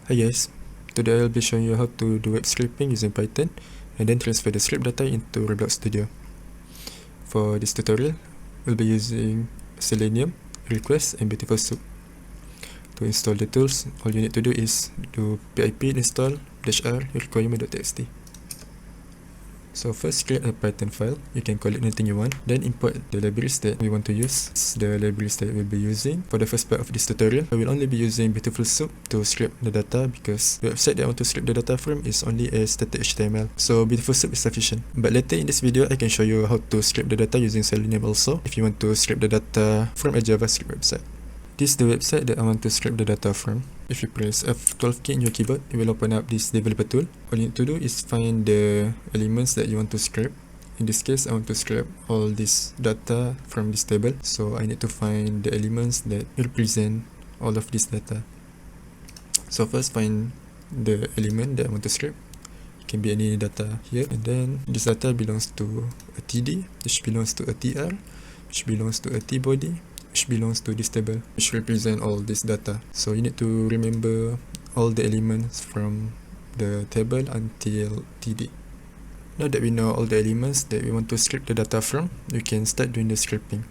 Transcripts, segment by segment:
Hi guys, today I'll be showing you how to do web scraping using Python and then transfer the script data into Roblox Studio. For this tutorial, we'll be using Selenium, request and BeautifulSoup. To install the tools, all you need to do is do pip install -r requirement.txt. So first create a Python file, you can call it anything you want, then import the libraries that we want to use. The libraries that we'll be using. For the first part of this tutorial, I will only be using BeautifulSoup to scrape the data because the website that I want to scrape the data from is only a static HTML. So BeautifulSoup is sufficient. But later in this video, I can show you how to scrape the data using Selenium also, if you want to scrape the data from a JavaScript website. This is the website that I want to scrape the data from. If you press F12 key in your keyboard, it will open up this developer tool. All you need to do is find the elements that you want to scrape. In this case, I want to scrape all this data from this table. So I need to find the elements that represent all of this data. So first find the element that I want to scrape. It can be any data here. And then this data belongs to a TD, which belongs to a TR, which belongs to a T-body, which belongs to this table, which represent all this data. So you need to remember all the elements from the table until TD. Now that we know all the elements that we want to scrape the data from, we can start doing the scraping.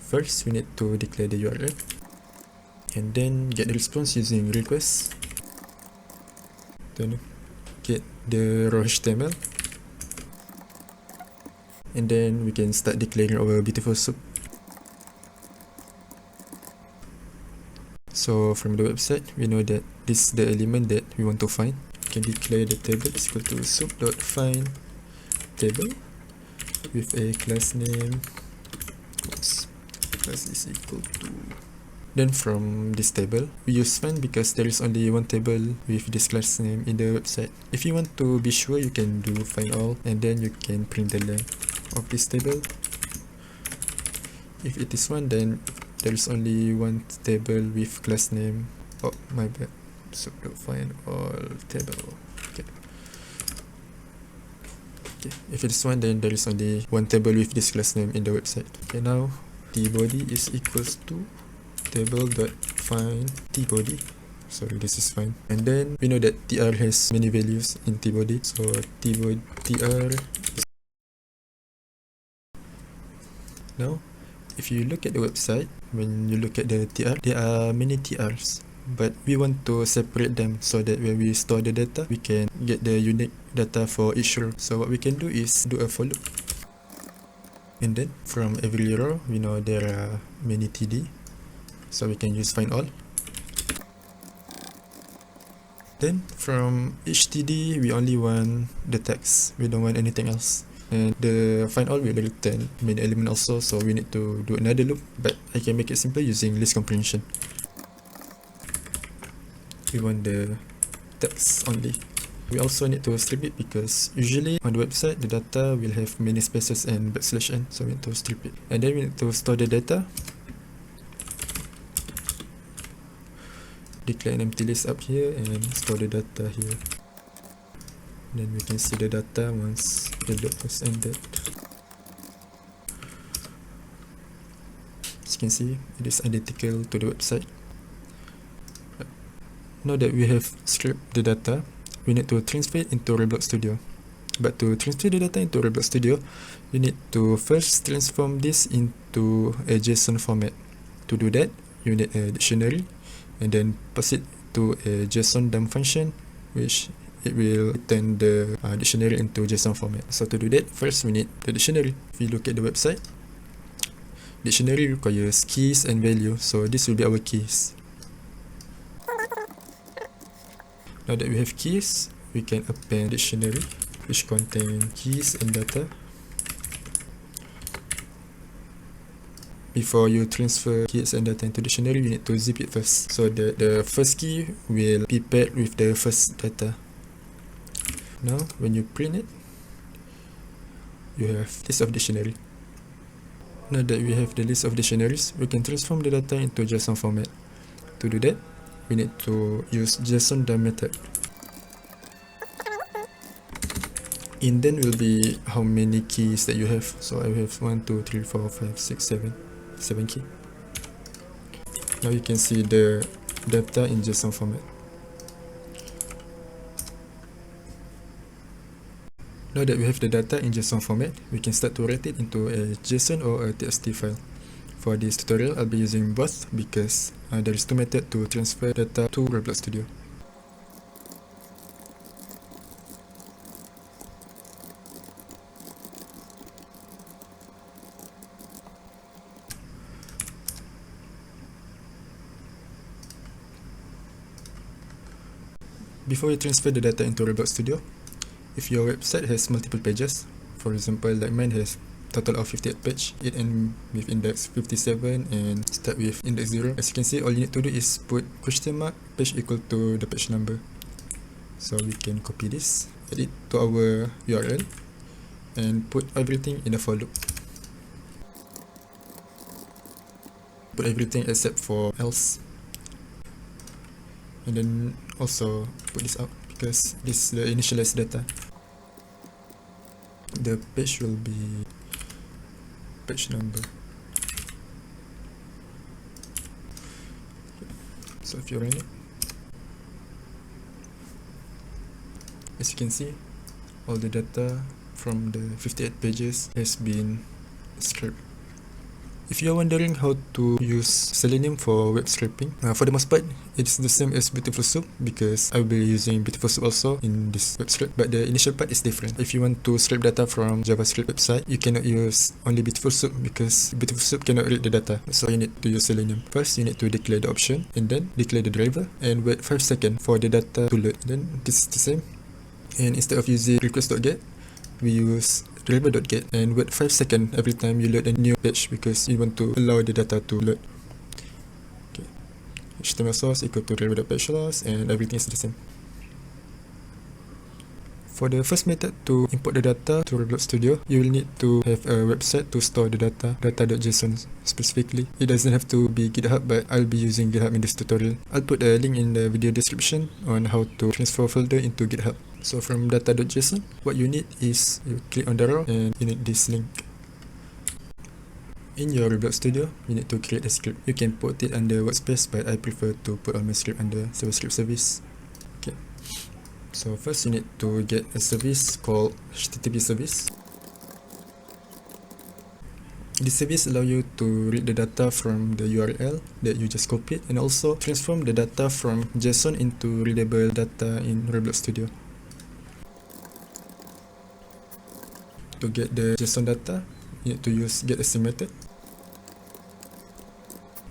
First, we need to declare the URL and then get the response using request. Then get the raw HTML and then we can start declaring our BeautifulSoup. So from the website, we know that this is the element that we want to find. We can declare the table is equal to soup.find table with a class name. Oops, class is equal to. Then from this table, we use find because there is only one table with this class name in the website. If you want to be sure, you can do find all and then you can print the length of this table. If it is one, then there is only one table with class name. Oh, my bad. So find all table. Okay. If it is one, then there is only one table with this class name in the website. Okay, now tbody is equals to table.find tbody. Sorry, this is fine. And then we know that tr has many values in tbody. So tbody tr. Now, if you look at the website, when you look at the TR, there are many TRs, but we want to separate them so that when we store the data, we can get the unique data for each row. So what we can do is do a for loop. And then from every row, we know there are many TD, so we can use find all. Then from each TD, we only want the text, we don't want anything else. And the find all will return main element also, so we need to do another loop, but I can make it simple using list comprehension. We want the text only. We also need to strip it because usually on the website the data will have many spaces and \n, so we need to strip it. And then we need to store the data. Declare an empty list up here and store the data here. Then we can see the data once the loop was ended. As you can see, it is identical to the website. Now that we have scraped the data, we need to transfer it into Roblox Studio. But to transfer the data into Roblox Studio, you need to first transform this into a JSON format. To do that, you need a dictionary and then pass it to a JSON dump function, which it will return the dictionary into JSON format. So to do that, first we need the dictionary. If you look at the website, dictionary requires keys and value, so this will be our keys. Now that we have keys, we can append dictionary which contain keys and data. Before you transfer keys and data into dictionary, you need to zip it first, so that the first key will be paired with the first data. Now, when you print it, you have list of dictionary. Now that we have the list of dictionaries, we can transform the data into JSON format. To do that, we need to use JSON dump method. In then will be how many keys that you have. So I have 1, 2, 3, 4, 5, 6, 7 key. Now you can see the data in JSON format. Now that we have the data in JSON format, we can start to write it into a JSON or a TXT file. For this tutorial, I'll be using both because there is two methods to transfer data to Roblox Studio. Before you transfer the data into Roblox Studio, if your website has multiple pages, for example, like mine has total of 58 page, it ends with index 57 and start with index 0. As you can see, all you need to do is put question mark page equal to the page number. So we can copy this, add it to our URL and put everything in a for loop. Put everything except for else. And then also put this out because this is the initialized data. The page will be page number. So if you run it, as you can see, all the data from the 58 pages has been scraped. If you are wondering how to use Selenium for web scraping, for the most part, it's the same as BeautifulSoup because I will be using BeautifulSoup also in this web scrape, but the initial part is different. If you want to scrape data from JavaScript website, you cannot use only BeautifulSoup because BeautifulSoup cannot read the data, so you need to use Selenium. First, you need to declare the option and then declare the driver and wait 5 seconds for the data to load. Then this is the same, and instead of using request.get, we use driver.get and wait 5 seconds every time you load a new page because you want to allow the data to load. Okay. HTML source equal to driver.page source and everything is the same. For the first method to import the data to Roblox Studio, you will need to have a website to store the data.json specifically. It doesn't have to be GitHub, but I'll be using GitHub in this tutorial. I'll put a link in the video description on how to transfer a folder into GitHub. So from data.json, what you need is you click on the arrow and you need this link. In your Roblox Studio, you need to create a script. You can put it under workspace, but I prefer to put all my script under JavaScript service. Okay. So first you need to get a service called HTTP service. This service allows you to read the data from the URL that you just copied and also transform the data from JSON into readable data in Roblox Studio. To get the JSON data, you need to use getAsync method.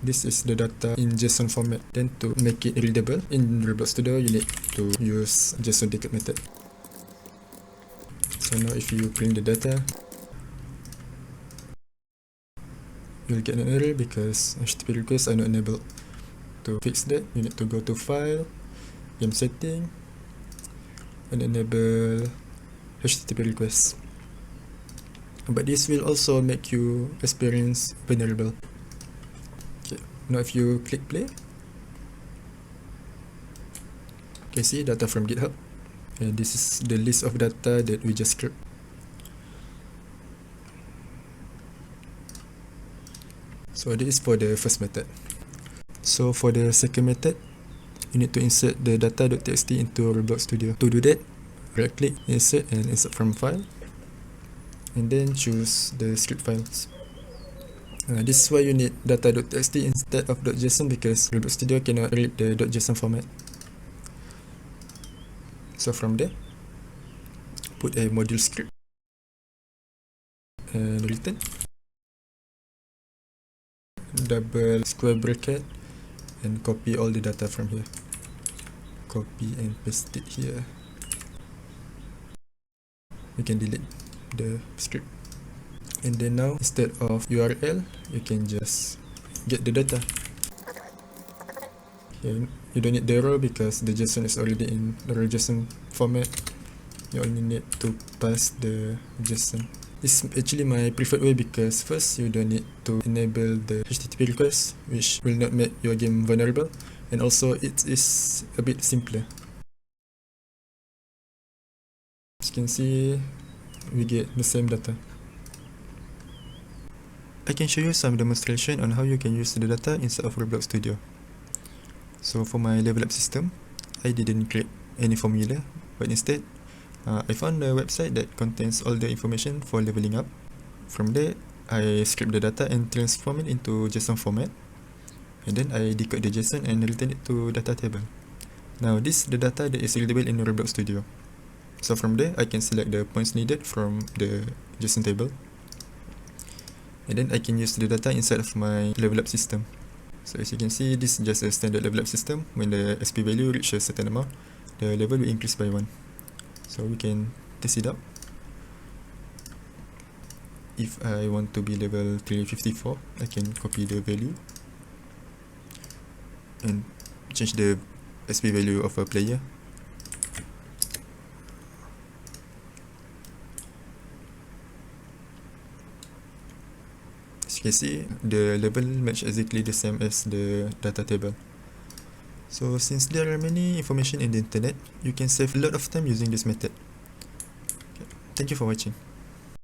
This is the data in JSON format. Then to make it readable in Roblox Studio, you need to use JSON decode method. So now if you print the data, you'll get an error because HTTP requests are not enabled. To fix that, you need to go to File, Game Setting, and enable HTTP requests. But this will also make you experience vulnerable. Okay. Now if you click play, you can see data from GitHub, and this is the list of data that we just scraped. So this is for the first method. So for the second method, you need to insert the data.txt into Roblox Studio. To do that, right click, insert and insert from file, and then choose the script files. This is why you need data.txt instead of .json because Roblox Studio cannot read the .json format. So from there, put a module script and return, double square bracket, and copy all the data from here. Copy and paste it here. You can delete the script, and then now instead of URL, you can just get the data. Okay, you don't need the row because the JSON is already in the raw JSON format. You only need to pass the JSON. This is actually my preferred way because first you don't need to enable the HTTP request, which will not make your game vulnerable, and also it is a bit simpler. As you can see, we get the same data. I can show you some demonstration on how you can use the data inside of Roblox Studio. So for my level up system, I didn't create any formula, but instead I found a website that contains all the information for leveling up. From there, I scrape the data and transform it into JSON format, and then I decode the JSON and return it to data table. Now this is the data that is readable in Roblox Studio. So from there, I can select the points needed from the JSON table, and then I can use the data inside of my level up system. So as you can see, this is just a standard level up system. When the SP value reaches a certain amount, the level will increase by 1. So we can test it out. If I want to be level 354, I can copy the value and change the SP value of a player. As you can see, the level match exactly the same as the data table. So since there are many information in the internet, you can save a lot of time using this method. Okay. Thank you for watching.